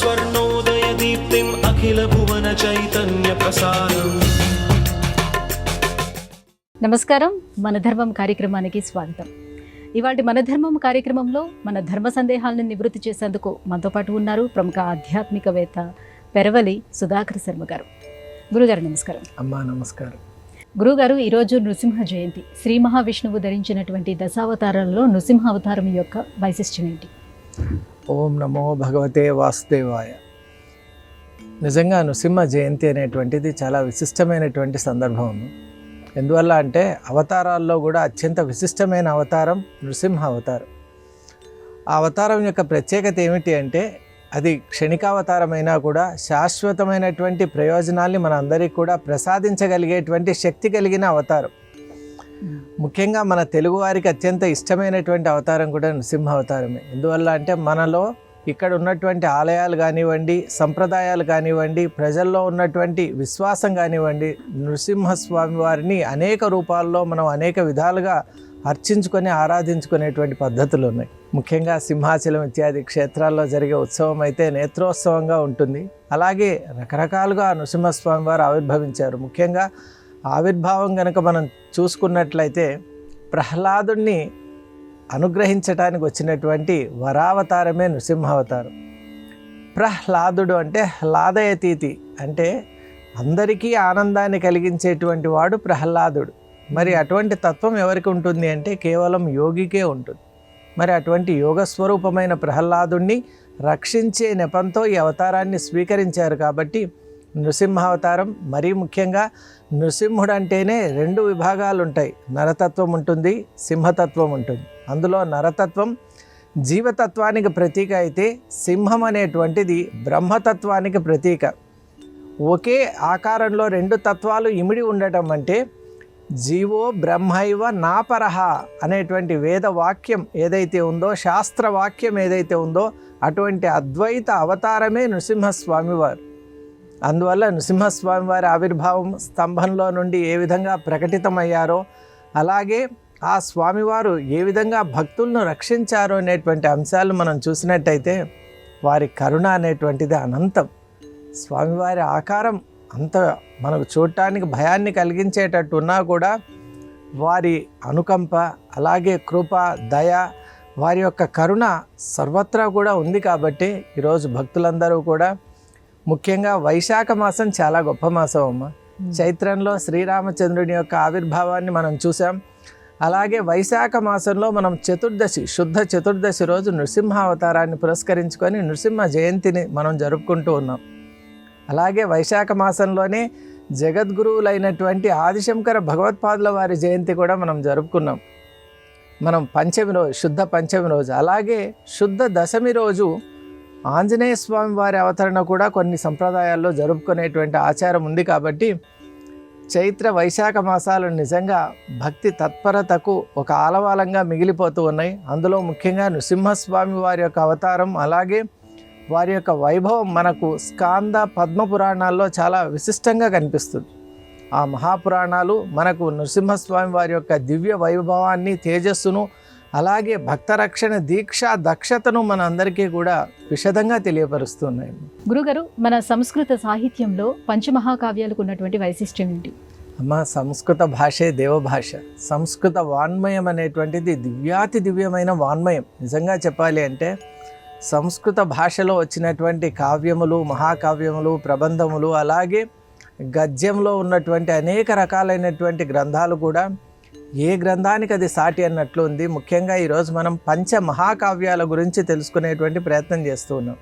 स्वर्णोदयदीप्तिम् अखिलभुवनचैतन्यप्रसारम्। నమస్కారం, మన ధర్మం కార్యక్రమానికి స్వాగతం. ఇవాళ మన ధర్మం కార్యక్రమంలో మన ధర్మ సందేహాలను నివృత్తి చేసేందుకు మనతో పాటు ఉన్నారు ప్రముఖ ఆధ్యాత్మికవేత్త పెరవలి సుధాకర్ శర్మ గారు. గురుగారు నమస్కారం. అమ్మా నమస్కారం. గురుగారు, ఈరోజు నృసింహ జయంతి. శ్రీ మహావిష్ణువు ధరించినటువంటి దశావతారాలలో నృసింహ అవతారం యొక్క వైశిష్ట్యం ఏంటి? ఓం నమో భగవతే వాసుదేవాయ. నిజంగా నృసింహ జయంతి అనేటువంటిది చాలా విశిష్టమైనటువంటి సందర్భం. ఎందువల్ల అంటే అవతారాల్లో కూడా అత్యంత విశిష్టమైన అవతారం నృసింహ అవతారం. ఆ అవతారం యొక్క ప్రత్యేకత ఏమిటి అంటే అది క్షణికావతారమైనా కూడా శాశ్వతమైనటువంటి ప్రయోజనాల్ని మన అందరికీ కూడా ప్రసాదించగలిగేటువంటి శక్తి కలిగిన అవతారం. ముఖ్యంగా మన తెలుగువారికి అత్యంత ఇష్టమైనటువంటి అవతారం కూడా నృసింహ అవతారమే. ఎందువల్ల అంటే మనలో ఇక్కడ ఉన్నటువంటి ఆలయాలు కానివ్వండి, సంప్రదాయాలు కానివ్వండి, ప్రజల్లో ఉన్నటువంటి విశ్వాసం కానివ్వండి, నృసింహస్వామి వారిని అనేక రూపాల్లో మనం అనేక విధాలుగా అర్చించుకొని ఆరాధించుకునేటువంటి పద్ధతులు ఉన్నాయి. ముఖ్యంగా సింహాచలం ఇత్యాది క్షేత్రాల్లో జరిగే ఉత్సవం అయితే నేత్రోత్సవంగా ఉంటుంది. అలాగే రకరకాలుగా నృసింహస్వామి వారు ఆవిర్భవించారు. ముఖ్యంగా ఆవిర్భావం కనుక మనం చూసుకున్నట్లయితే ప్రహ్లాదుణ్ణి అనుగ్రహించడానికి వచ్చినటువంటి వరావతారమే నృసింహావతారం. ప్రహ్లాదుడు అంటే హ్లాదయతీతి అంటే అందరికీ ఆనందాన్ని కలిగించేటువంటి వాడు ప్రహ్లాదుడు. మరి అటువంటి తత్వం ఎవరికి ఉంటుంది అంటే కేవలం యోగికే ఉంటుంది. మరి అటువంటి యోగస్వరూపమైన ప్రహ్లాదుణ్ణి రక్షించే నెపంతో ఈ అవతారాన్ని స్వీకరించారు. కాబట్టి నృసింహావతారం. మరీ ముఖ్యంగా నృసింహుడు అంటేనే రెండు విభాగాలు ఉంటాయి. నరతత్వం ఉంటుంది, సింహతత్వం ఉంటుంది. అందులో నరతత్వం జీవతత్వానికి ప్రతీక అయితే సింహం అనేటువంటిది బ్రహ్మతత్వానికి ప్రతీక. ఒకే ఆకారంలో రెండు తత్వాలు ఇమిడి ఉండటం అంటే జీవో బ్రహ్మైవ నాపరహ అనేటువంటి వేద వాక్యం ఏదైతే ఉందో, శాస్త్రవాక్యం ఏదైతే ఉందో అటువంటి అద్వైత అవతారమే నృసింహస్వామి వారు. అందువల్ల నృసింహస్వామి వారి ఆవిర్భావం స్తంభంలో నుండి ఏ విధంగా ప్రకటితమయ్యారో, అలాగే ఆ స్వామివారు ఏ విధంగా భక్తులను రక్షించారో అనేటువంటి అంశాలు మనం చూసినట్టయితే వారి కరుణ అనేటువంటిది అనంతం. స్వామివారి ఆకారం అంత మనకు చూడటానికి భయాన్ని కలిగించేటట్టు ఉన్నా కూడా వారి అనుకంప, అలాగే కృప, దయ, వారి యొక్క కరుణ సర్వత్రా కూడా ఉంది. కాబట్టి ఈరోజు భక్తులందరూ కూడా ముఖ్యంగా వైశాఖ మాసం చాలా గొప్ప మాసం అమ్మ. చైత్రంలో శ్రీరామచంద్రుని యొక్క ఆవిర్భావాన్ని మనం చూసాం. అలాగే వైశాఖ మాసంలో మనం చతుర్దశి, శుద్ధ చతుర్దశి రోజు నృసింహ అవతారాన్ని పురస్కరించుకొని నృసింహ జయంతిని మనం జరుపుకుంటూ ఉన్నాం. అలాగే వైశాఖ మాసంలోనే జగద్గురువులైనటువంటి ఆదిశంకర భగవత్పాదుల వారి జయంతి కూడా మనం జరుపుకున్నాం. మనం పంచమి రోజు, శుద్ధ పంచమి రోజు. అలాగే శుద్ధ దశమి రోజు ఆంజనేయ స్వామి వారి అవతరణ కూడా కొన్ని సంప్రదాయాల్లో జరుపుకునేటువంటి ఆచారం ఉంది. కాబట్టి చైత్ర వైశాఖ మాసాలు నిజంగా భక్తి తత్పరతకు ఒక ఆలవాలంగా మిగిలిపోతూ ఉన్నాయి. అందులో ముఖ్యంగా నృసింహస్వామి వారి యొక్క అవతారం, అలాగే వారి యొక్క వైభవం మనకు స్కాంద పద్మ పురాణాల్లో చాలా విశిష్టంగా కనిపిస్తుంది. ఆ మహాపురాణాలు మనకు నృసింహస్వామి వారి యొక్క దివ్య వైభవాన్ని, తేజస్సును, అలాగే భక్తరక్షణ దీక్ష దక్షతను మన అందరికీ కూడా విశదంగా తెలియపరుస్తున్నాయి. గురుగారు, మన సంస్కృత సాహిత్యంలో పంచమహాకావ్యాలకు ఉన్నటువంటి వైశిష్ట్యం ఏంటి? అమ్మ, సంస్కృత భాషే దేవభాష. సంస్కృత వాన్మయం అనేటువంటిది దివ్యాతి దివ్యమైన వాన్మయం. నిజంగా చెప్పాలి అంటే సంస్కృత భాషలో వచ్చినటువంటి కావ్యములు, మహాకావ్యములు, ప్రబంధములు, అలాగే గద్యంలో ఉన్నటువంటి అనేక రకాలైనటువంటి గ్రంథాలు కూడా ఏ గ్రంథానికి అది సాటి అన్నట్లు ఉంది. ముఖ్యంగా ఈరోజు మనం పంచమహాకావ్యాల గురించి తెలుసుకునేటువంటి ప్రయత్నం చేస్తూ ఉన్నాం.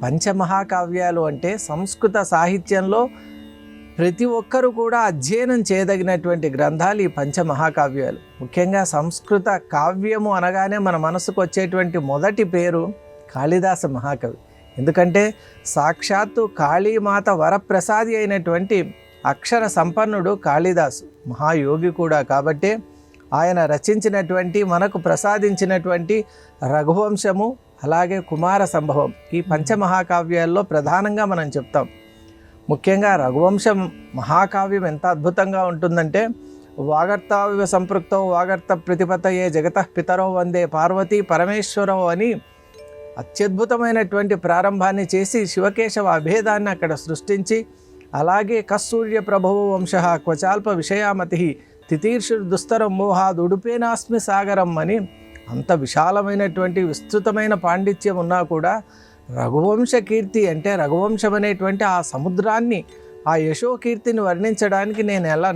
పంచమహాకావ్యాలు అంటే సంస్కృత సాహిత్యంలో ప్రతి ఒక్కరూ కూడా అధ్యయనం చేయదగినటువంటి గ్రంథాలు ఈ పంచమహాకావ్యాలు. ముఖ్యంగా సంస్కృత కావ్యము అనగానే మన మనసుకు వచ్చేటువంటి మొదటి పేరు కాళిదాస మహాకవి. ఎందుకంటే సాక్షాత్తు కాళీమాత వరప్రసాది అయినటువంటి అక్షర సంపన్నుడు కాళిదాసు, మహాయోగి కూడా. కాబట్టి ఆయన రచించినటువంటి, మనకు ప్రసాదించినటువంటి రఘువంశము, అలాగే కుమార సంభవం, ఈ పంచమహాకావ్యాల్లో ప్రధానంగా మనం చెప్తాం. ముఖ్యంగా రఘువంశం మహాకావ్యం ఎంత అద్భుతంగా ఉంటుందంటే, వాగర్తావివ సంపృక్తో వాగర్త ప్రతిపతయే జగతః పితరో వందే పార్వతీ పరమేశ్వరో అని అత్యద్భుతమైనటువంటి ప్రారంభాన్ని చేసి శివకేశవ అభేదాన్ని అక్కడ సృష్టించి, అలాగే కస్సూర్య ప్రభవ వంశ క్వచాల్ప విషయామతి తితీర్షుర్ దుస్తరం మోహాద్ ఉడుపేనాస్మి సాగరం అని అంత విశాలమైనటువంటి విస్తృతమైన పాండిత్యం ఉన్నా కూడా రఘువంశ కీర్తి అంటే రఘువంశం అనేటువంటి ఆ సముద్రాన్ని, ఆ యశోకీర్తిని వర్ణించడానికి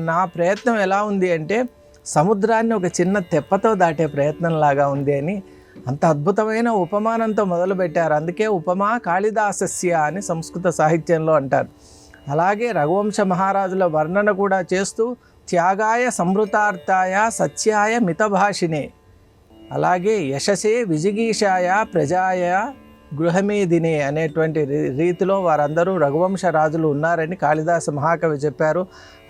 నా ప్రయత్నం ఎలా ఉంది అంటే సముద్రాన్ని ఒక చిన్న తెప్పతో దాటే ప్రయత్నంలాగా ఉంది అని అంత అద్భుతమైన ఉపమానంతో మొదలుపెట్టారు. అందుకే ఉపమా కాళిదాసస్య అని సంస్కృత సాహిత్యంలో అంటారు. అలాగే రఘువంశ మహారాజుల వర్ణన కూడా చేస్తూ త్యాగాయ సంవృతార్థాయ సత్యాయ మితభాషినే, అలాగే యశసే విజిగీషాయ ప్రజాయ గృహమేదినే అనేటువంటి రీతిలో వారందరూ రఘువంశ రాజులు ఉన్నారని కాళిదాస మహాకవి చెప్పారు.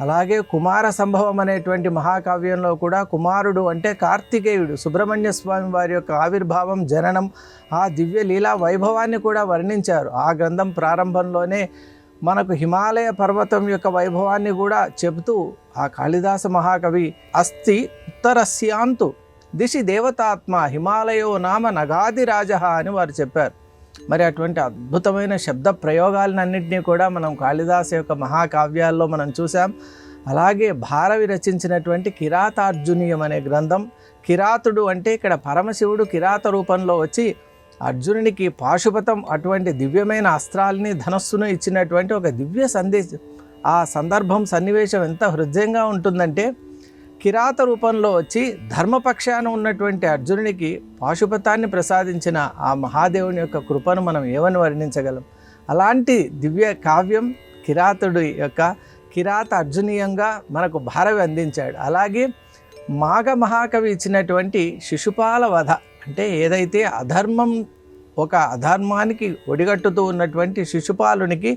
అలాగే కుమార సంభవం అనేటువంటి మహాకావ్యంలో కూడా కుమారుడు అంటే కార్తికేయుడు, సుబ్రహ్మణ్య స్వామి వారి యొక్క ఆవిర్భావం, జననం, ఆ దివ్య లీలా వైభవాన్ని కూడా వర్ణించారు. ఆ గ్రంథం ప్రారంభంలోనే మనకు హిమాలయ పర్వతం యొక్క వైభవాన్ని కూడా చెబుతూ ఆ కాళిదాస మహాకవి అస్తి ఉత్తరస్యాంతు దిశి దేవతాత్మ హిమాలయో నామ నగాదిరాజ అని వారు చెప్పారు. మరి అటువంటి అద్భుతమైన శబ్ద ప్రయోగాలన్నింటినీ కూడా మనం కాళిదాస యొక్క మహాకావ్యాల్లో మనం చూసాం. అలాగే భారవి రచించినటువంటి కిరాతార్జునీయం అనే గ్రంథం, కిరాతుడు అంటే ఇక్కడ పరమశివుడు కిరాత రూపంలో వచ్చి అర్జునునికి పాశుపతం అటువంటి దివ్యమైన అస్త్రాలని ధనస్సును ఇచ్చినటువంటి ఒక దివ్య సందేశం. ఆ సందర్భం సన్నివేశం ఎంత హృదయంగా ఉంటుందంటే కిరాత రూపంలో వచ్చి ధర్మపక్షాన ఉన్నటువంటి అర్జునునికి పాశుపతాన్ని ప్రసాదించిన ఆ మహాదేవుని యొక్క కృపను మనం ఏమని వర్ణించగలం. అలాంటి దివ్య కావ్యం కిరాతుడి యొక్క కిరాత అర్జునీయంగా మనకు భారవి అందించాడు. అలాగే మాఘ మహాకవి ఇచ్చినటువంటి శిశుపాల వధ అంటే ఏదైతే ఒక అధర్మానికి ఒడిగట్టుతూ ఉన్నటువంటి శిశుపాలునికి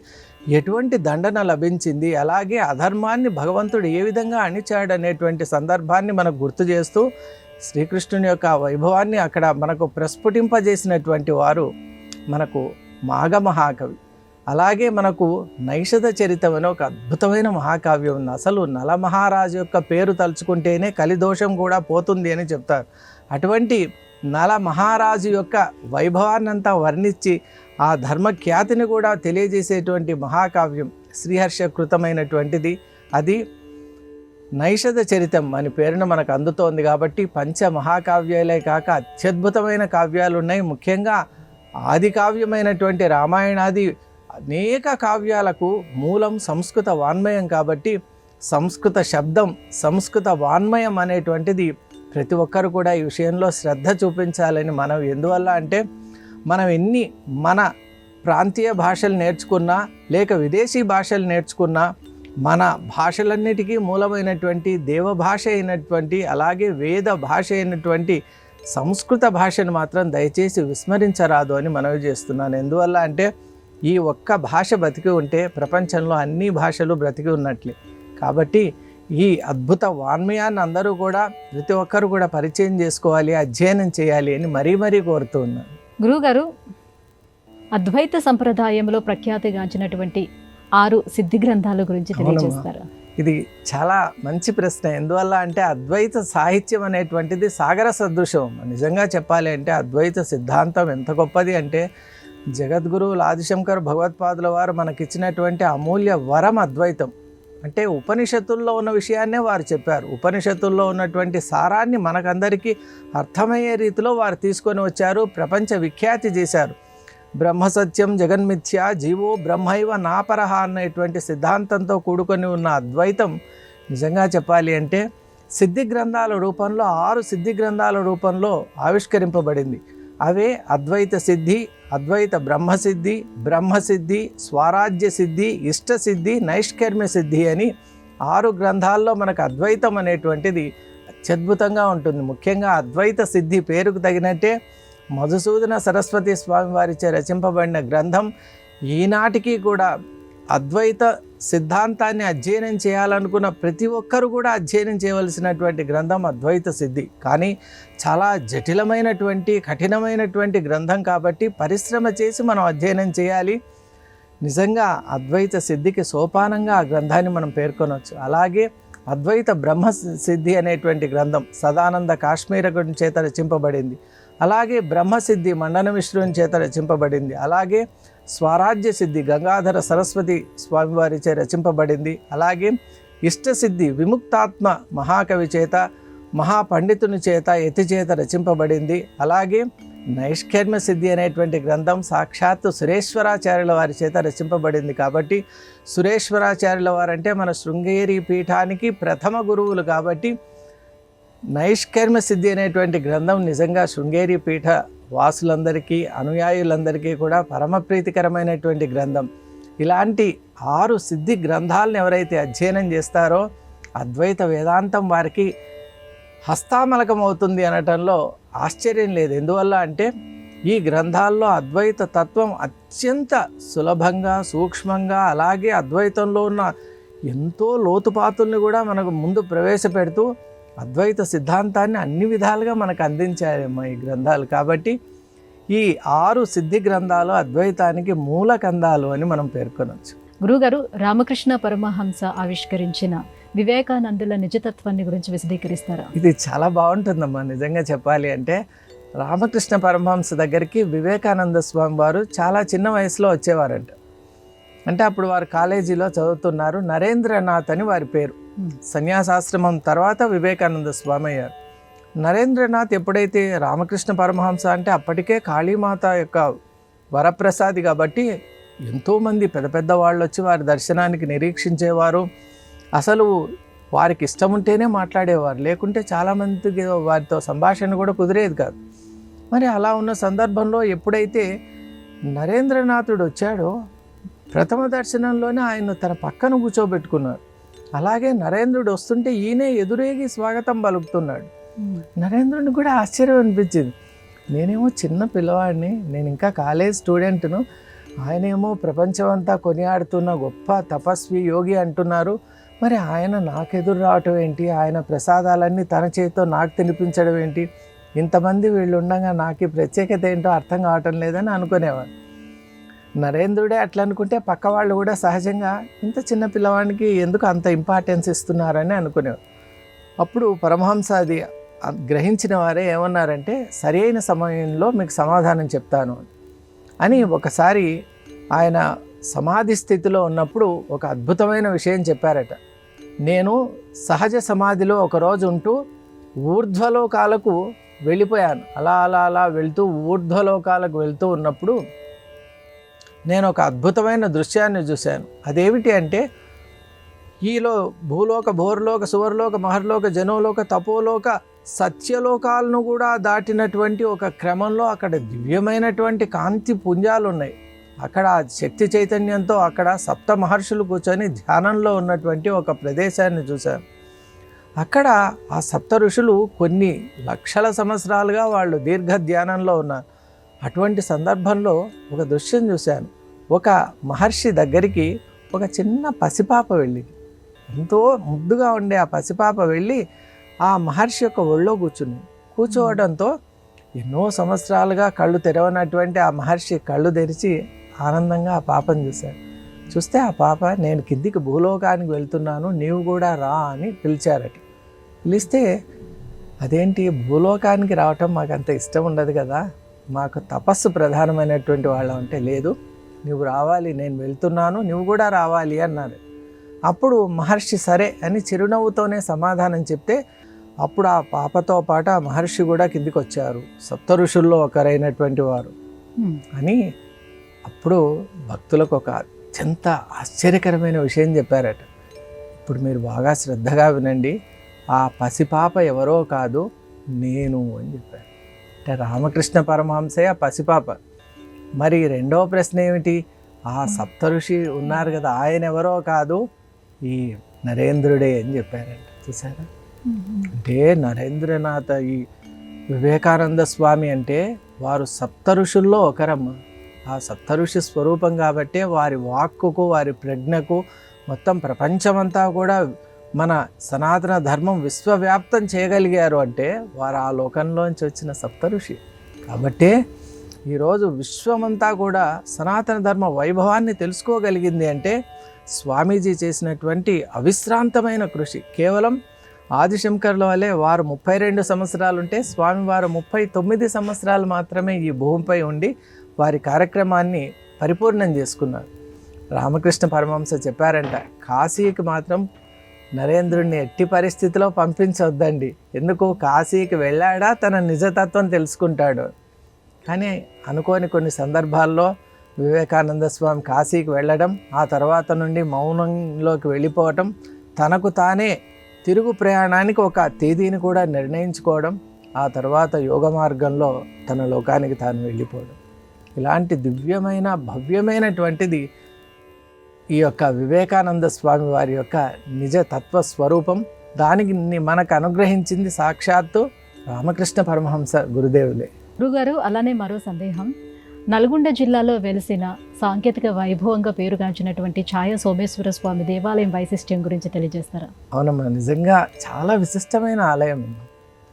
ఎటువంటి దండన లభించింది, అలాగే అధర్మాన్ని భగవంతుడు ఏ విధంగా అణిచాడు అనేటువంటి సందర్భాన్ని మనకు గుర్తు చేస్తూ శ్రీకృష్ణుని యొక్క వైభవాన్ని అక్కడ మనకు ప్రస్ఫుటింపజేసినటువంటి వారు మనకు మాఘ మహాకవి. అలాగే మనకు నైషధ చరితం అనే ఒక అద్భుతమైన మహాకావ్యం ఉంది. అసలు నలమహారాజు యొక్క పేరు తలుచుకుంటేనే కలిదోషం కూడా పోతుంది అని చెప్తారు. అటువంటి నల మహారాజు యొక్క వైభవాన్నంతా వర్ణించి ఆ ధర్మఖ్యాతిని కూడా తెలియజేసేటువంటి మహాకావ్యం శ్రీహర్షకృతమైనటువంటిది. అది నైషధ చరితం అని పేరున మనకు అందుతోంది. కాబట్టి పంచ మహాకావ్యాలే కాక అత్యద్భుతమైన కావ్యాలు ఉన్నాయి. ముఖ్యంగా ఆది కావ్యమైనటువంటి రామాయణాది అనేక కావ్యాలకు మూలం సంస్కృత వాన్మయం. కాబట్టి సంస్కృత శబ్దం, సంస్కృత వాన్మయం అనేటువంటిది ప్రతి ఒక్కరు కూడా ఈ విషయంలో శ్రద్ధ చూపించాలని మనం. ఎందువల్ల అంటే మనం మన ప్రాంతీయ భాషలు నేర్చుకున్నా లేక విదేశీ భాషలు నేర్చుకున్నా మన భాషలన్నిటికీ మూలమైనటువంటి దేవభాష అయినటువంటి అలాగే వేద భాష అయినటువంటి సంస్కృత భాషను మాత్రం దయచేసి విస్మరించరాదు అని మనవి చేస్తున్నాను. ఎందువల్ల అంటే ఈ ఒక్క భాష బ్రతికి ఉంటే ప్రపంచంలో అన్ని భాషలు బ్రతికి ఉన్నట్లే. కాబట్టి ఈ అద్భుత వాన్మయాన్ని అందరూ కూడా ప్రతి ఒక్కరు కూడా పరిచయం చేసుకోవాలి, అధ్యయనం చేయాలి అని మరీ కోరుతూ ఉన్నాను. గురువుగారు, అద్వైత సంప్రదాయంలో ప్రఖ్యాతిగాంచినటువంటి 6 సిద్ధి గ్రంథాల గురించి తెలియజేస్తారు. ఇది చాలా మంచి ప్రశ్న. ఎందువల్ల అంటే అద్వైత సాహిత్యం అనేటువంటిది సాగర సదృశం. నిజంగా చెప్పాలి అంటే అద్వైత సిద్ధాంతం ఎంత గొప్పది అంటే జగద్గురువులు ఆదిశంకర్ భగవత్పాదుల వారు మనకిచ్చినటువంటి అమూల్య వరం అద్వైతం. అంటే ఉపనిషత్తుల్లో ఉన్న విషయాన్నే వారు చెప్పారు. ఉపనిషత్తుల్లో ఉన్నటువంటి సారాన్ని మనకందరికీ అర్థమయ్యే రీతిలో వారు తీసుకొని వచ్చారు, ప్రపంచ విఖ్యాతి చేశారు. బ్రహ్మసత్యం జగన్మిథ్య జీవో బ్రహ్మైవ నాపరహ అనేటువంటి సిద్ధాంతంతో కూడుకొని ఉన్న అద్వైతం నిజంగా చెప్పాలి అంటే సిద్ధి గ్రంథాల రూపంలో 6 సిద్ధి గ్రంథాల రూపంలో ఆవిష్కరింపబడింది. అవే అద్వైత సిద్ధి, అద్వైత బ్రహ్మసిద్ధి, స్వరాజ్య సిద్ధి, ఇష్టసిద్ధి, నైష్కర్మ్య సిద్ధి అని 6 గ్రంథాల్లో మనకు అద్వైతం అనేటువంటిది అత్యద్భుతంగా ఉంటుంది. ముఖ్యంగా అద్వైత సిద్ధి పేరుకు తగినట్టే మధుసూదన సరస్వతి స్వామి వారిచే రచింపబడిన గ్రంథం. ఈనాటికి కూడా అద్వైత సిద్ధాంతాన్ని అధ్యయనం చేయాలనుకున్న ప్రతి ఒక్కరు కూడా అధ్యయనం చేయవలసినటువంటి గ్రంథం అద్వైత సిద్ధి. కానీ చాలా జటిలమైనటువంటి కఠినమైనటువంటి గ్రంథం కాబట్టి పరిశ్రమ చేసి మనం అధ్యయనం చేయాలి. నిజంగా అద్వైత సిద్ధికి సోపానంగా ఆ గ్రంథాన్ని మనం పేర్కొనవచ్చు. అలాగే అద్వైత బ్రహ్మ సిద్ధి అనేటువంటి గ్రంథం సదానంద కాశ్మీర చేత రచింపబడింది. అలాగే బ్రహ్మసిద్ధి మండన మిశ్రుని చేత రచింపబడింది. అలాగే స్వరాజ్య సిద్ధి గంగాధర సరస్వతి స్వామివారి చే రచింపబడింది. అలాగే ఇష్టసిద్ధి విముక్తాత్మ మహాకవి చేత మహాపండితుని చేత యతి చేత రచింపబడింది. అలాగే నైష్కర్మ్య సిద్ధి అనేటువంటి గ్రంథం సాక్షాత్తు సురేశ్వరాచార్యుల వారి చేత రచింపబడింది. కాబట్టి సురేశ్వరాచార్యుల వారంటే మన శృంగేరి పీఠానికి ప్రథమ గురువులు. కాబట్టి నైష్కర్మ్య సిద్ధి అనేటువంటి గ్రంథం నిజంగా శృంగేరి పీఠ వాసులందరికీ అనుయాయులందరికీ కూడా పరమ ప్రీతికరమైనటువంటి గ్రంథం. ఇలాంటి 6 సిద్ధి గ్రంథాలను ఎవరైతే అధ్యయనం చేస్తారో అద్వైత వేదాంతం వారికి హస్తామలకం అవుతుంది అనటంలో ఆశ్చర్యం లేదు. ఎందువల్ల అంటే ఈ గ్రంథాల్లో అద్వైత తత్వం అత్యంత సులభంగా సూక్ష్మంగా అలాగే అద్వైతంలో ఉన్న ఎంతో లోతుపాతుల్ని కూడా మనకు ముందు ప్రవేశపెడుతూ అద్వైత సిద్ధాంతాన్ని అన్ని విధాలుగా మనకు అందించాయమ్మా ఈ గ్రంథాలు. కాబట్టి ఈ 6 సిద్ధి గ్రంథాలు అద్వైతానికి మూల కందాలు అని మనం పేర్కొనవచ్చు. గురుగారు, రామకృష్ణ పరమహంస ఆవిష్కరించిన వివేకానందుల నిజతత్వాన్ని గురించి విశదీకరిస్తారా? ఇది చాలా బాగుంటుందమ్మా. నిజంగా చెప్పాలి అంటే రామకృష్ణ పరమహంస దగ్గరికి వివేకానంద స్వామి వారు చాలా చిన్న వయసులో వచ్చేవారంట. అంటే అప్పుడు వారు కాలేజీలో చదువుతున్నారు. నరేంద్రనాథ్ అని వారి పేరు. సన్యాసాశ్రమం తర్వాత వివేకానంద స్వామి అయ్యారు. నరేంద్రనాథ్ ఎప్పుడైతే రామకృష్ణ పరమహంస అంటే అప్పటికే కాళీమాత యొక్క వరప్రసాది కాబట్టి ఎంతోమంది పెద్ద పెద్ద వాళ్ళు వచ్చి వారి దర్శనానికి నిరీక్షించేవారు. అసలు వారికి ఇష్టం ఉంటేనే మాట్లాడేవారు, లేకుంటే చాలామందికి వారితో సంభాషణ కూడా కుదిరేది కాదు. మరి అలా ఉన్న సందర్భంలో ఎప్పుడైతే నరేంద్రనాథుడు వచ్చాడో ప్రథమ దర్శనంలోనే ఆయన తన పక్కన కూర్చోబెట్టుకున్నారు. అలాగే నరేంద్రుడు వస్తుంటే ఈయనే ఎదురేగి స్వాగతం పలుకుతున్నాడు. నరేంద్రుడిని కూడా ఆశ్చర్యం అనిపించింది. నేనేమో చిన్న పిల్లవాడిని, నేను ఇంకా కాలేజ్ స్టూడెంట్ను, ఆయనేమో ప్రపంచమంతా కొనియాడుతున్న గొప్ప తపస్వి యోగి అంటున్నారు. మరి ఆయన నాకెదురు రావటం ఏంటి, ఆయన ప్రసాదాలన్నీ తన చేతితో నాకు తినిపించడం ఏంటి, ఇంతమంది వీళ్ళు ఉండగా నాకు ప్రత్యేకత ఏంటో అర్థం కావటం లేదని అనుకునేవాడు. నరేంద్రుడే అట్లా అనుకుంటే పక్క వాళ్ళు కూడా సహజంగా ఇంత చిన్న పిల్లవాడికి ఎందుకు అంత ఇంపార్టెన్స్ ఇస్తున్నారని అనుకునేవారు. అప్పుడు పరమహంస అది గ్రహించిన వారే ఏమన్నారంటే, సరి అయిన సమయంలో మీకు సమాధానం చెప్తాను అని ఒకసారి ఆయన సమాధి స్థితిలో ఉన్నప్పుడు ఒక అద్భుతమైన విషయం చెప్పారట. నేను సహజ సమాధిలో ఒకరోజు ఉంటూ ఊర్ధ్వలోకాలకు వెళ్ళిపోయాను. అలా అలా అలా వెళ్తూ ఊర్ధ్వలోకాలకు వెళ్తూ ఉన్నప్పుడు నేను ఒక అద్భుతమైన దృశ్యాన్ని చూశాను. అదేమిటి అంటే, ఈలో భూలోక భోర్లోక సువర్లోక మహర్లోక జనోలోక తపోలోక సత్యలోకాలను కూడా దాటినటువంటి ఒక క్రమంలో అక్కడ దివ్యమైనటువంటి కాంతి పుంజాలు ఉన్నాయి. అక్కడ శక్తి చైతన్యంతో అక్కడ సప్త మహర్షులు కూర్చొని ధ్యానంలో ఉన్నటువంటి ఒక ప్రదేశాన్ని చూశాను. అక్కడ ఆ సప్త ఋషులు కొన్ని లక్షల సంవత్సరాలుగా వాళ్ళు దీర్ఘ ధ్యానంలో ఉన్నారు. అటువంటి సందర్భంలో ఒక దృశ్యం చూశాను. ఒక మహర్షి దగ్గరికి ఒక చిన్న పసిపాప వెళ్ళింది. ఎంతో ముద్దుగా ఉండే ఆ పసిపాప వెళ్ళి ఆ మహర్షి యొక్క ఒళ్ళో కూర్చోవడంతో ఎన్నో సంవత్సరాలుగా కళ్ళు తెరవనటువంటి ఆ మహర్షి కళ్ళు తెరిచి ఆనందంగా ఆ పాపను చూస్తే ఆ పాప, నేను కిందికి భూలోకానికి వెళ్తున్నాను, నీవు కూడా రా అని పిలిచారట. పిలిస్తే, అదేంటి భూలోకానికి రావటం మాకు అంత ఇష్టం ఉండదు కదా, మాకు తపస్సు ప్రధానమైనటువంటి వాళ్ళం అంటే, లేదు నువ్వు రావాలి, నేను వెళ్తున్నాను, నువ్వు కూడా రావాలి అన్నారు. అప్పుడు మహర్షి సరే అని చిరునవ్వుతోనే సమాధానం చెప్తే, అప్పుడు ఆ పాపతో పాటు ఆ మహర్షి కూడా కిందికి వచ్చారు, సప్త ఋషుల్లో ఒకరైనటువంటి వారు అని. అప్పుడు భక్తులకు ఒక అత్యంత ఆశ్చర్యకరమైన విషయం చెప్పారట. ఇప్పుడు మీరు బాగా శ్రద్ధగా వినండి, ఆ పసిపాప ఎవరో కాదు, నేను అని చెప్పారు. అంటే రామకృష్ణ పరమహంసే ఆ పసిపాప. మరి రెండవ ప్రశ్న ఏమిటి, ఆ సప్త ఋషి ఉన్నారు కదా, ఆయన ఎవరో కాదు, ఈ నరేంద్రుడే అని చెప్పారంట. చూసారా? అంటే నరేంద్రనాథ్ ఈ వివేకానంద స్వామి అంటే వారు సప్త ఋషుల్లో ఒకరమ్మ. ఆ సప్త ఋషి స్వరూపం కాబట్టే వారి వాక్కుకు వారి ప్రజ్ఞకు మొత్తం ప్రపంచమంతా కూడా మన సనాతన ధర్మం విశ్వవ్యాప్తం చేయగలిగారు అంటే వారు ఆ లోకంలోంచి వచ్చిన సప్త ఋషి. కాబట్టే ఈరోజు విశ్వమంతా కూడా సనాతన ధర్మ వైభవాన్ని తెలుసుకోగలిగింది అంటే స్వామీజీ చేసినటువంటి అవిశ్రాంతమైన కృషి. కేవలం ఆదిశంకరుల వలె వారు 32 సంవత్సరాలు ఉంటే స్వామివారు 39 సంవత్సరాలు మాత్రమే ఈ భూమిపై ఉండి వారి కార్యక్రమాన్ని పరిపూర్ణం చేసుకున్నారు. రామకృష్ణ పరమహంస చెప్పారంట, కాశీకి మాత్రం నరేంద్రుడిని ఎట్టి పరిస్థితిలో పంపించొద్దండి. ఎందుకు? కాశీకి వెళ్ళాడా తన నిజతత్వం తెలుసుకుంటాడు. కానీ అనుకోని కొన్ని సందర్భాల్లో వివేకానంద స్వామి కాశీకి వెళ్ళడం, ఆ తర్వాత నుండి మౌనంలోకి వెళ్ళిపోవటం, తనకు తానే తిరుగు ప్రయాణానికి ఒక తేదీని కూడా నిర్ణయించుకోవడం, ఆ తర్వాత యోగ మార్గంలో తన లోకానికి తాను వెళ్ళిపోవడం, ఇలాంటి దివ్యమైన భవ్యమైనటువంటిది ఈ యొక్క వివేకానంద స్వామి వారి యొక్క నిజ తత్వ స్వరూపం. దానికి మనకు అనుగ్రహించింది సాక్షాత్తు రామకృష్ణ పరమహంస గురుదేవులే. గురుగారు, అలానే మరో సందేహం. నల్గొండ జిల్లాలో వెలిసిన సాంకేతిక వైభవంగా పేరుగాంచినటువంటి ఛాయా సోమేశ్వర స్వామి దేవాలయం వైశిష్ట్యం గురించి తెలియజేస్తారా? అవునమ్మా, నిజంగా చాలా విశిష్టమైన ఆలయం.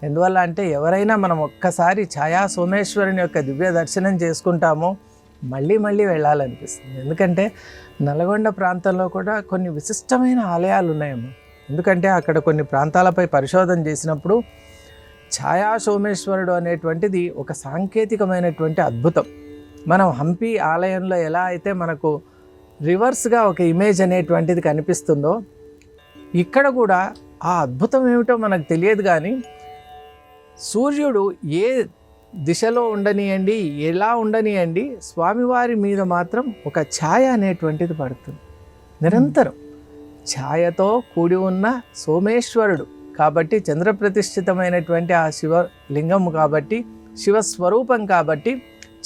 ఎందువల్ల అంటే ఎవరైనా మనం ఒక్కసారి ఛాయా సోమేశ్వరుని యొక్క దివ్య దర్శనం చేసుకుంటామో మళ్ళీ మళ్ళీ వెళ్ళాలనిపిస్తుంది. ఎందుకంటే నల్గొండ ప్రాంతంలో కూడా కొన్ని విశిష్టమైన ఆలయాలు ఉన్నాయమ్మా. ఎందుకంటే అక్కడ కొన్ని ప్రాంతాలపై పరిశోధన చేసినప్పుడు ఛాయా సోమేశ్వరుడు అనేటువంటిది ఒక సాంకేతికమైనటువంటి అద్భుతం. మనం హంపి ఆలయంలో ఎలా అయితే మనకు రివర్స్గా ఒక ఇమేజ్ అనేటువంటిది కనిపిస్తుందో, ఇక్కడ కూడా ఆ అద్భుతం ఏమిటో మనకు తెలియదు. కానీ సూర్యుడు ఏ దిశలో ఉండనియండి, ఎలా ఉండనియండి, స్వామివారి మీద మాత్రం ఒక ఛాయ అనేటువంటిది పడుతుంది నిరంతరం. ఛాయతో కూడి ఉన్న సోమేశ్వరుడు కాబట్టి, చంద్రప్రతిష్ఠితమైనటువంటి ఆ శివలింగం కాబట్టి, శివస్వరూపం కాబట్టి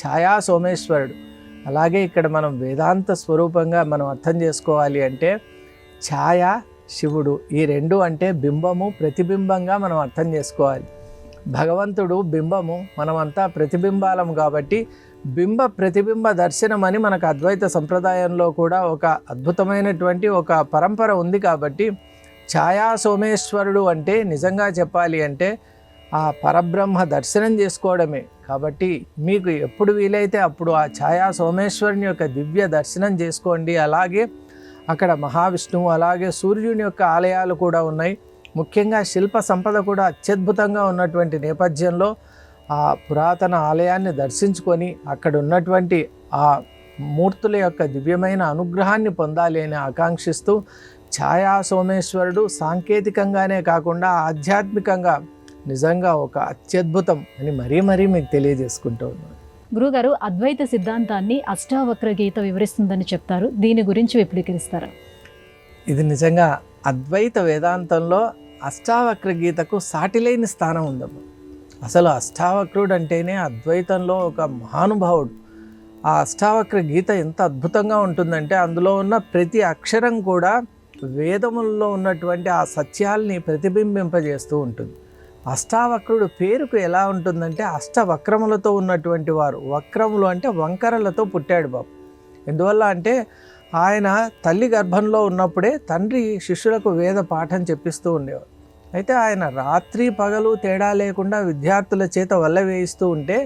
ఛాయా సోమేశ్వరుడు. అలాగే ఇక్కడ మనం వేదాంత స్వరూపంగా మనం అర్థం చేసుకోవాలి అంటే ఛాయ, శివుడు, ఈ రెండు అంటే బింబము, ప్రతిబింబంగా మనం అర్థం చేసుకోవాలి. భగవంతుడు బింబము, మనమంతా ప్రతిబింబాలము కాబట్టి బింబ ప్రతిబింబ దర్శనం అని మనకు అద్వైత సంప్రదాయంలో కూడా ఒక అద్భుతమైనటువంటి ఒక పరంపర ఉంది. కాబట్టి ఛాయా సోమేశ్వరుడు అంటే నిజంగా చెప్పాలి అంటే ఆ పరబ్రహ్మ దర్శనం చేసుకోవడమే. కాబట్టి మీకు ఎప్పుడు వీలైతే అప్పుడు ఆ ఛాయా సోమేశ్వరుని యొక్క దివ్య దర్శనం చేసుకోండి. అలాగే అక్కడ మహావిష్ణువు, అలాగే సూర్యుని యొక్క ఆలయాలు కూడా ఉన్నాయి. ముఖ్యంగా శిల్ప సంపద కూడా అత్యద్భుతంగా ఉన్నటువంటి నేపథ్యంలో ఆ పురాతన ఆలయాన్ని దర్శించుకొని అక్కడ ఉన్నటువంటి ఆ మూర్తుల యొక్క దివ్యమైన అనుగ్రహాన్ని పొందాలి అని ఆకాంక్షిస్తూ ఛాయా సోమేశ్వరుడు సాంకేతికంగానే కాకుండా ఆధ్యాత్మికంగా నిజంగా ఒక అత్యద్భుతం అని మరీ మీకు తెలియజేసుకుంటూ ఉన్నాను. గురుగారు, అద్వైత సిద్ధాంతాన్ని అష్టావక్ర గీత వివరిస్తుందని చెప్తారు, దీని గురించి విపులీకరిస్తారా? ఇది నిజంగా అద్వైత వేదాంతంలో అష్టావక్ర గీతకు సాటిలేని స్థానం ఉందమ్మా. అసలు అష్టావక్రుడు అంటేనే అద్వైతంలో ఒక మహానుభావుడు. ఆ అష్టావక్ర గీత ఎంత అద్భుతంగా ఉంటుందంటే అందులో ఉన్న ప్రతి అక్షరం కూడా వేదములలో ఉన్నటువంటి ఆ సత్యాల్ని ప్రతిబింబింపజేస్తూ ఉంటుంది. అష్టావక్రుడు పేరుకు ఎలా ఉంటుందంటే అష్టవక్రములతో ఉన్నటువంటి వారు. వక్రములు అంటే వంకరలతో పుట్టాడు బాబు. ఎందువల్ల అంటే ఆయన తల్లి గర్భంలో ఉన్నప్పుడే తండ్రి శిష్యులకు వేద పాఠం చెప్పిస్తూ ఉండేవారు. అయితే ఆయన రాత్రి పగలు తేడా లేకుండా విద్యార్థుల చేత వల్ల వేయిస్తూ ఉంటే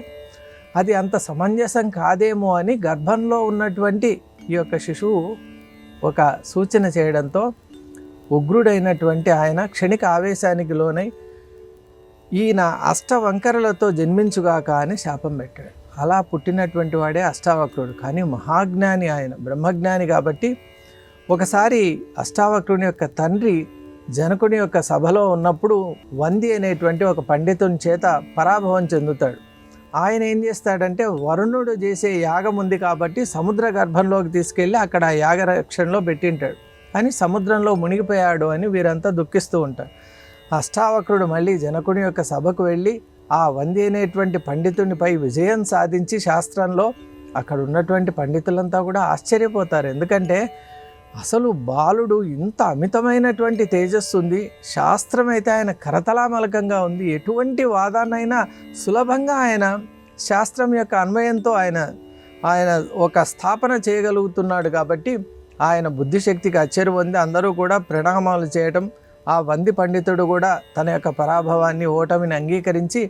అది అంత సమంజసం కాదేమో అని గర్భంలో ఉన్నటువంటి ఈ యొక్క శిశువు ఒక సూచన చేయడంతో ఉగ్రుడైనటువంటి ఆయన క్షణిక ఆవేశానికి లోనై ఈయన అష్టవంకరలతో జన్మించుగాక అని శాపం పెట్టాడు. అలా పుట్టినటువంటి వాడే అష్టావక్రుడు. కానీ మహాజ్ఞాని ఆయన, బ్రహ్మజ్ఞాని. కాబట్టి ఒకసారి అష్టావక్రుని యొక్క తండ్రి జనకుని యొక్క సభలో ఉన్నప్పుడు వంది అనేటువంటి ఒక పండితుని చేత పరాభవం చెందుతాడు. ఆయన ఏం చేస్తాడంటే వరుణుడు చేసే యాగం ఉంది కాబట్టి సముద్ర గర్భంలోకి తీసుకెళ్ళి అక్కడ ఆ యాగ రక్షణలో పెట్టింటాడు. కానీ సముద్రంలో మునిగిపోయాడు అని వీరంతా దుఃఖిస్తూ ఉంటారు. అష్టావక్రుడు మళ్ళీ జనకుని యొక్క సభకు వెళ్ళి ఆ వంది అనేటువంటి పండితునిపై విజయం సాధించి శాస్త్రంలో అక్కడ ఉన్నటువంటి పండితులంతా కూడా ఆశ్చర్యపోతారు. ఎందుకంటే అసలు బాలుడు ఇంత అమితమైనటువంటి తేజస్సు ఉంది, శాస్త్రం అయితే ఆయన కరతలామలకంగా ఉంది, ఎటువంటి వాదాన్నైనా సులభంగా ఆయన శాస్త్రం యొక్క అన్వయంతో ఆయన ఒక స్థాపన చేయగలుగుతున్నాడు. కాబట్టి ఆయన బుద్ధిశక్తికి అచ్చెరు పొంది అందరూ కూడా ప్రణామాలు చేయటం, ఆ వంది పండితుడు కూడా తన యొక్క పరాభవాన్ని, ఓటమిని అంగీకరించి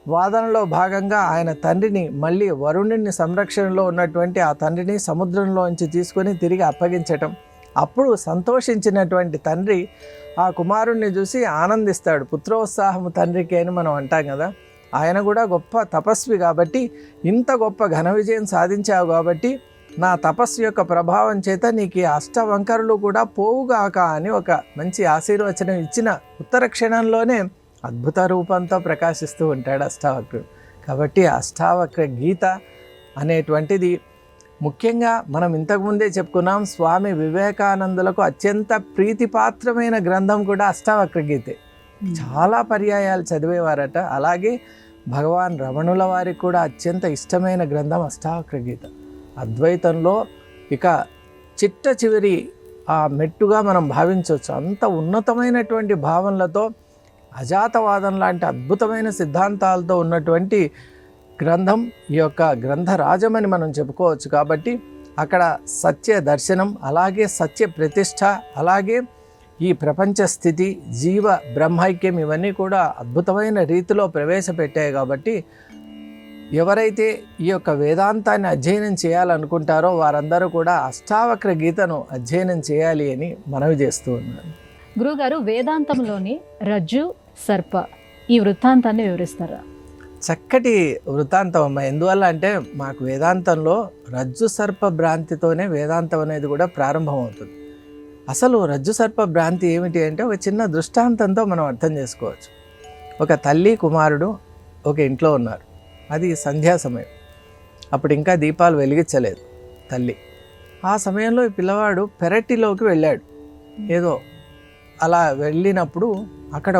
వాదనలో భాగంగా ఆయన తండ్రిని మళ్ళీ వరుణుని సంరక్షణలో ఉన్నటువంటి ఆ తండ్రిని సముద్రంలోంచి తీసుకొని తిరిగి అప్పగించటం, అప్పుడు సంతోషించినటువంటి తండ్రి ఆ కుమారుణ్ణి చూసి ఆనందిస్తాడు. పుత్రోత్సాహము తండ్రికి అని మనం అంటాం కదా. ఆయన కూడా గొప్ప తపస్వి కాబట్టి, ఇంత గొప్ప ఘన విజయం సాధించావు కాబట్టి నా తపస్సు యొక్క ప్రభావం చేత నీకు ఈ అష్టవంకరులు కూడా పోవుగాక అని ఒక మంచి ఆశీర్వచనం ఇచ్చిన ఉత్తర క్షణంలోనే అద్భుత రూపంతో ప్రకాశిస్తూ ఉంటాడు అష్టావక్రుడు. కాబట్టి అష్టావక్ర గీత అనేటువంటిది ముఖ్యంగా మనం ఇంతకుముందే చెప్పుకున్నాం, స్వామి వివేకానందులకు అత్యంత ప్రీతిపాత్రమైన గ్రంథం కూడా అష్టావక్ర గీతే. చాలా పర్యాయాలు చదివేవారట. అలాగే భగవాన్ రమణుల వారికి కూడా అత్యంత ఇష్టమైన గ్రంథం అష్టావక్ర గీత. అద్వైతంలో ఇక చిట్ట చివరి ఆ మెట్టుగా మనం భావించవచ్చు. అంత ఉన్నతమైనటువంటి భావనలతో, అజాతవాదం లాంటి అద్భుతమైన సిద్ధాంతాలతో ఉన్నటువంటి గ్రంథం ఈ యొక్క గ్రంథరాజమని మనం చెప్పుకోవచ్చు. కాబట్టి అక్కడ సత్య దర్శనం, అలాగే సత్య ప్రతిష్ట, అలాగే ఈ ప్రపంచ స్థితి, జీవ బ్రహ్మైక్యం ఇవన్నీ కూడా అద్భుతమైన రీతిలో ప్రవేశపెట్టాయి. కాబట్టి ఎవరైతే ఈ యొక్క వేదాంతాన్ని అధ్యయనం చేయాలనుకుంటారో వారందరూ కూడా అష్టావక్ర గీతను అధ్యయనం చేయాలి అని మనవి చేస్తూ ఉన్నాను. గురువుగారు, వేదాంతంలోని రజ్జు సర్ప ఈ వృత్తాంతాన్ని వివరిస్తారా? చక్కటి వృత్తాంతం అమ్మ. ఎందువల్ల అంటే మాకు వేదాంతంలో రజ్జు సర్ప భ్రాంతితోనే వేదాంతం అనేది కూడా ప్రారంభమవుతుంది. అసలు రజ్జు సర్ప భ్రాంతి ఏమిటి అంటే ఒక చిన్న దృష్టాంతంతో మనం అర్థం చేసుకోవచ్చు. ఒక తల్లి కుమారుడు ఒక ఇంట్లో ఉన్నారు. అది సంధ్యా సమయం. అప్పుడు ఇంకా దీపాలు వెలిగించలేదు తల్లి. ఆ సమయంలో ఈ పిల్లవాడు పెరటిలోకి వెళ్ళాడు. ఏదో అలా వెళ్ళినప్పుడు అక్కడ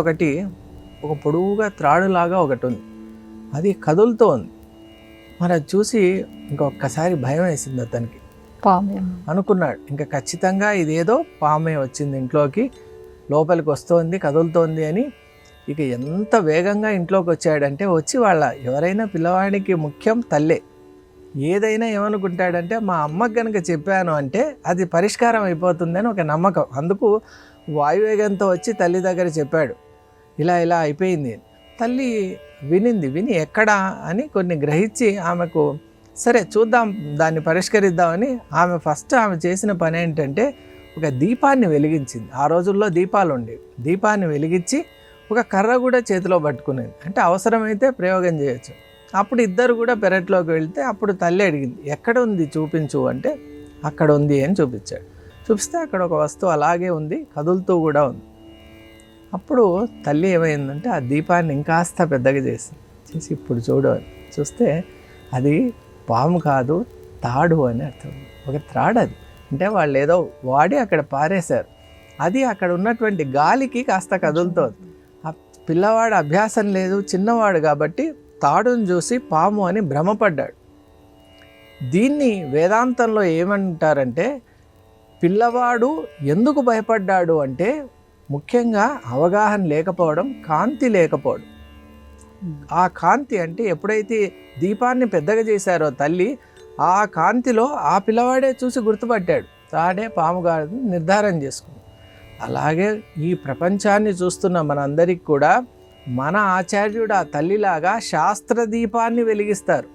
ఒక పొడవుగా త్రాడులాగా ఒకటి ఉంది. అది కదులుతూ ఉంది. మరి అది చూసి ఇంకొకసారి భయం వేసింది అతనికి. పామే అనుకున్నాడు, ఇంకా ఖచ్చితంగా ఇదేదో పామే వచ్చింది ఇంట్లోకి, లోపలికి వస్తోంది, కదులుతోంది అని. ఇక ఎంత వేగంగా ఇంట్లోకి వచ్చాడంటే, వచ్చి ఎవరైనా పిల్లవాడికి ముఖ్యం తల్లే. ఏదైనా ఏమనుకుంటాడంటే మా అమ్మకి కనుక చెప్పాను అంటే అది పరిష్కారం అయిపోతుందని ఒక నమ్మకం. అందుకు వాయువేగంతో వచ్చి తల్లి దగ్గర చెప్పాడు, ఇలా అయిపోయింది. తల్లి విని ఎక్కడా అని కొన్ని గ్రహించి ఆమెకు సరే చూద్దాం, దాన్ని పరిష్కరిద్దామని ఆమె చేసిన పని ఏంటంటే ఒక దీపాన్ని వెలిగించింది. ఆ రోజుల్లో దీపాలు ఉండేవి. దీపాన్ని వెలిగించి ఒక కర్ర కూడా చేతిలో పట్టుకునేది. అంటే అవసరమైతే ప్రయోగం చేయొచ్చు. అప్పుడు ఇద్దరు కూడా పెరట్లోకి వెళ్తే అప్పుడు తల్లి అడిగింది, ఎక్కడ ఉంది చూపించు అంటే అక్కడ ఉంది అని చూపించాడు. చూపిస్తే అక్కడ ఒక వస్తువు అలాగే ఉంది, కదులుతూ కూడా ఉంది. అప్పుడు తల్లి ఏమైందంటే ఆ దీపాన్ని ఇంకాస్త పెద్దగా చేసి ఇప్పుడు చూడు అని చూస్తే అది పాము కాదు, తాడు అని అర్థం. ఒక త్రాడు అది. అంటే వాళ్ళు ఏదో వాడి అక్కడ పారేశారు. అది అక్కడ ఉన్నటువంటి గాలికి కాస్త కదులుతోంది. ఆ పిల్లవాడు అభ్యాసం లేదు, చిన్నవాడు కాబట్టి తాడును చూసి పాము అని భ్రమపడ్డాడు. దీన్ని వేదాంతంలో ఏమంటారంటే, పిల్లవాడు ఎందుకు భయపడ్డాడు అంటే ముఖ్యంగా అవగాహన లేకపోవడం, కాంతి లేకపోవడం. ఆ కాంతి అంటే ఎప్పుడైతే దీపాన్ని పెద్దగా చేశారో తల్లి, ఆ కాంతిలో ఆ పిల్లవాడే చూసి గుర్తుపట్టాడు, తాడే పాముగా నిర్ధారణ చేసుకుంది. అలాగే ఈ ప్రపంచాన్ని చూస్తున్న మనందరికి కూడా మన ఆచార్యుడు ఆ తల్లిలాగా శాస్త్ర దీపాన్ని వెలిగిస్తారు,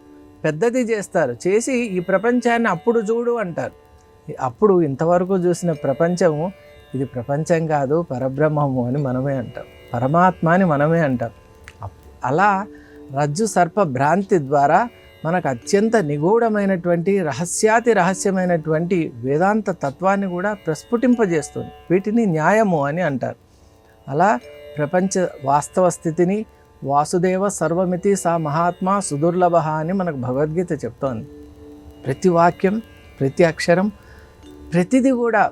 పెద్దది చేస్తారు, చేసి ఈ ప్రపంచాన్ని అప్పుడు చూడు అంటారు. అప్పుడు ఇంతవరకు చూసిన ప్రపంచము ఇది ప్రపంచం కాదు, పరబ్రహ్మము అని మనమే అంటాం, పరమాత్మ అని మనమే అంటాం. అలా రజ్జు సర్ప భ్రాంతి ద్వారా మనకు అత్యంత నిగూఢమైనటువంటి రహస్యమైనటువంటి వేదాంత తత్వాన్ని కూడా ప్రస్ఫుటింపజేస్తుంది. వీటిని న్యాయము అని అంటారు. అలా ప్రపంచ వాస్తవ స్థితిని వాసుదేవ సర్వమితి సా మహాత్మా సుదుర్లభ అని మనకు భగవద్గీత చెప్తోంది. ప్రతి వాక్యం, ప్రతి అక్షరం, ప్రతిదీ కూడా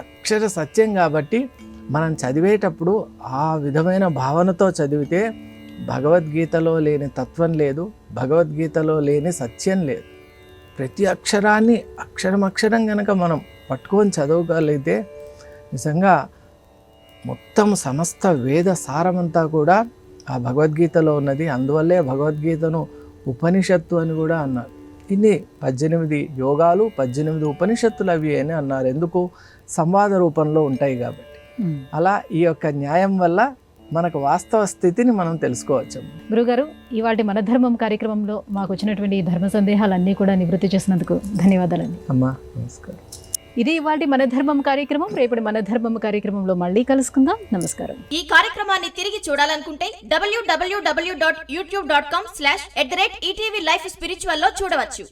అక్షర సత్యం. కాబట్టి మనం చదివేటప్పుడు ఆ విధమైన భావనతో చదివితే భగవద్గీతలో లేని తత్వం లేదు, భగవద్గీతలో లేని సత్యం లేదు. ప్రతి అక్షరాన్ని అక్షరం కనుక మనం పట్టుకొని చదవగలిగితే నిజంగా మొత్తం సమస్త వేద సారమంతా కూడా ఆ భగవద్గీతలో ఉన్నది. అందువల్లే భగవద్గీతను ఉపనిషత్తు అని కూడా అన్నారు. ఇన్ని 18 యోగాలు, 18 ఉపనిషత్తులు అవి అని అన్నారు. ఎందుకు? సంవాద రూపంలో ఉంటాయి కాబట్టి. అలా ఈ యొక్క న్యాయం వల్ల మనకు వాస్తవ స్థితిని మనం తెలుసుకోవచ్చు. గురుగారు, ఇవాటి మన ధర్మం కార్యక్రమంలో మాకు వచ్చినటువంటి ఈ ధర్మ సందేహాలన్నీ కూడా నివృత్తి చేసినందుకు ధన్యవాదాలండి. అమ్మా నమస్కారం. ఇది ఇవాళ మన ధర్మం కార్యక్రమం. రేపటి మన ధర్మం కార్యక్రమంలో మళ్ళీ కలుసుకుందాం. నమస్కారం. ఈ కార్యక్రమాన్ని తిరిగి చూడాలనుకుంటే www.youtube.com/ETV Life Spiritual లో చూడవచ్చు.